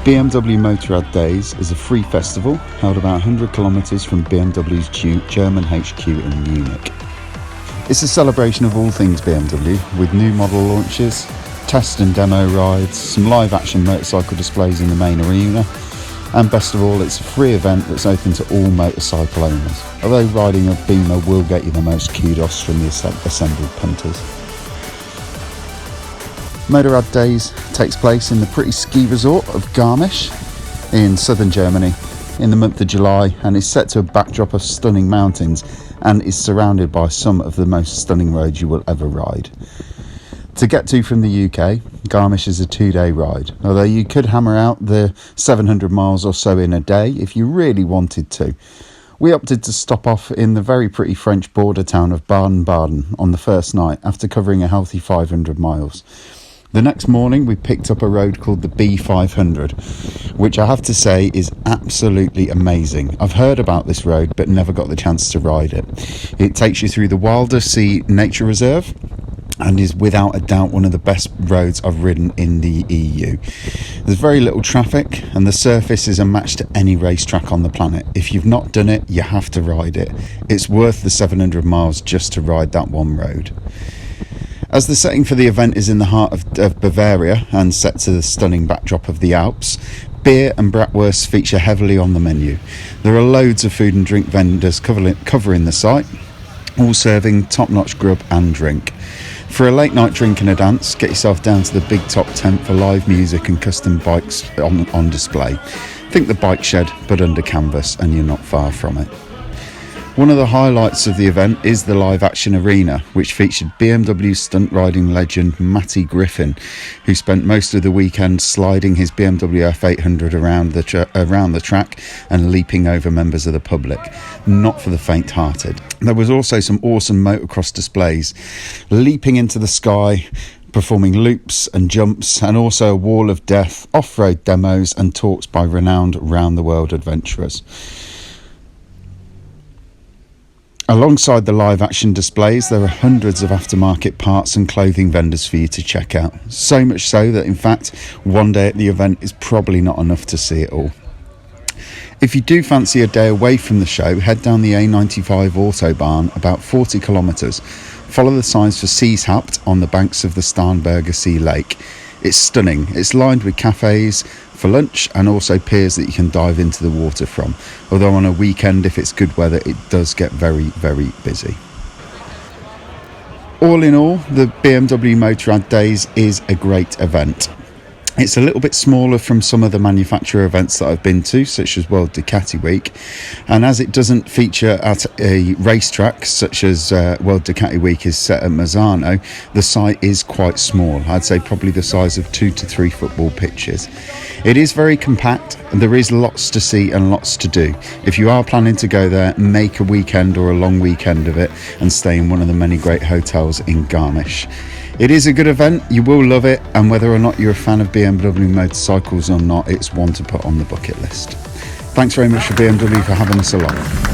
BMW Motorrad Days is a free festival held about 100 kilometres from BMW's German HQ in Munich. It's a celebration of all things BMW, with new model launches, test and demo rides, some live action motorcycle displays in the main arena, and best of all, it's a free event that's open to all motorcycle owners, although riding a Beamer will get you the most kudos from the assembled punters. Motorrad Days takes place in the pretty ski resort of Garmisch in southern Germany in the month of July, and is set to a backdrop of stunning mountains and is surrounded by some of the most stunning roads you will ever ride. To get to from the UK, Garmisch is a 2-day ride, although you could hammer out the 700 miles or so in a day if you really wanted to. We opted to stop off in the very pretty French border town of Baden-Baden on the first night after covering a healthy 500 miles. The next morning we picked up a road called the B500, which I have to say is absolutely amazing. I've heard about this road but never got the chance to ride it. It takes you through the Wilder Sea Nature Reserve and is without a doubt one of the best roads I've ridden in the EU. There's very little traffic and the surface is a match to any racetrack on the planet. If you've not done it, you have to ride it. It's worth the 700 miles just to ride that one road. As the setting for the event is in the heart of Bavaria and set to the stunning backdrop of the Alps, beer and bratwursts feature heavily on the menu. There are loads of food and drink vendors covering the site, all serving top-notch grub and drink. For a late night drink and a dance, get yourself down to the big top tent for live music and custom bikes on display. Think the bike shed, but under canvas, and you're not far from it. One of the highlights of the event is the live action arena, which featured BMW stunt riding legend Matty Griffin, who spent most of the weekend sliding his BMW F800 around the track and leaping over members of the public. Not for the faint-hearted. There was also some awesome motocross displays, leaping into the sky, performing loops and jumps, and also a wall of death, off-road demos and talks by renowned round-the-world adventurers. Alongside the live action displays, there are hundreds of aftermarket parts and clothing vendors for you to check out. So much so that in fact, one day at the event is probably not enough to see it all. If you do fancy a day away from the show, head down the A95 Autobahn about 40 kilometres. Follow the signs for Seeshaupt on the banks of the Starnberger Sea Lake. It's stunning. It's lined with cafes for lunch and also piers that you can dive into the water from. Although on a weekend, if it's good weather, it does get very, very busy. All in all, the BMW Motorrad Days is a great event. It's a little bit smaller from some of the manufacturer events that I've been to, such as World Ducati Week, and as it doesn't feature at a racetrack such as World Ducati Week is set at Misano, the site is quite small. I'd say probably the size of 2 to 3 football pitches. It is very compact and there is lots to see and lots to do. If you are planning to go there, make a weekend or a long weekend of it and stay in one of the many great hotels in Garmisch. It is a good event, you will love it, and whether or not you're a fan of BMW motorcycles or not, it's one to put on the bucket list. Thanks very much for BMW for having us along.